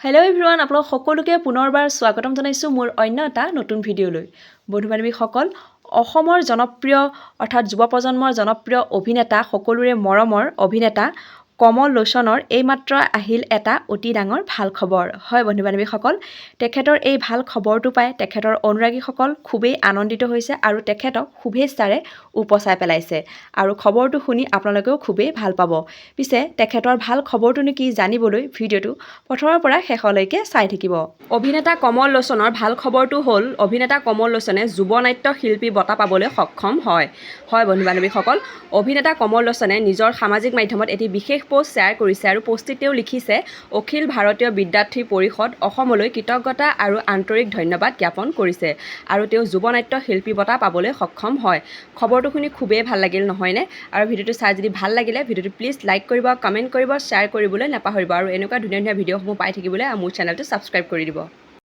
Hello' everyone, আপোনালোক সকলোকে পুনৰবাৰ স্বাগতম জনাইছোঁ মোৰ অন্য এটা নতুন ভিডিঅ'লৈ। বন্ধু বান্ধৱীসকল, অসমৰ জনপ্ৰিয় অৰ্থাৎ যুৱ প্ৰজন্মৰ জনপ্ৰিয় অভিনেতা, সকলোৰে মৰমৰ অভিনেতা কমল লোচনৰ এইমাত্ৰ আহিল এটা অতি ডাঙৰ ভাল খবৰ। হয় বন্ধু বান্ধৱীসকল, তেখেতৰ এই ভাল খবৰটো পাই তেখেতৰ অনুৰাগীসকল খুবেই আনন্দিত হৈছে আৰু তেখেতক শুভেচ্ছাৰে উপচাই পেলাইছে। আৰু খবৰটো শুনি আপোনালোকেও খুবেই ভাল পাব। পিছে তেখেতৰ ভাল খবৰটোনো কি জানিবলৈ ভিডিঅ'টো প্ৰথমৰ পৰা শেষলৈকে চাই থাকিব। অভিনেতা কমল লোচনৰ ভাল খবৰটো হ'ল অভিনেতা কমল লোচনে যুৱ নাট্য শিল্পী বঁটা পাবলৈ সক্ষম হয়। হয় বন্ধু বান্ধৱীসকল, অভিনেতা কমল লোচনে নিজৰ সামাজিক মাধ্যমত এটি বিশেষ পোষ্ট শ্বেয়াৰ কৰিছে আৰু পোষ্টটিত তেওঁ লিখিছে, অখিল ভাৰতীয় বিদ্যাৰ্থী পৰিষদ অসমলৈ কৃতজ্ঞতা আৰু আন্তৰিক ধন্যবাদ জ্ঞাপন কৰিছে আৰু তেওঁ যুৱ নাট্য শিল্পী বঁটা পাবলৈ সক্ষম হয়। খবৰটো শুনি খুবেই ভাল লাগিল নহয়নে? আৰু ভিডিঅ'টো চাই যদি ভাল লাগিলে ভিডিঅ'টো প্লিজ লাইক কৰিব, কমেণ্ট কৰিব, শ্বেয়াৰ কৰিবলৈ নাপাহৰিব আৰু এনেকুৱা ধুনীয়া ধুনীয়া ভিডিঅ'সমূহ পাই থাকিবলৈ মোৰ চেনেলটো ছাবস্ক্ৰাইব কৰি দিব।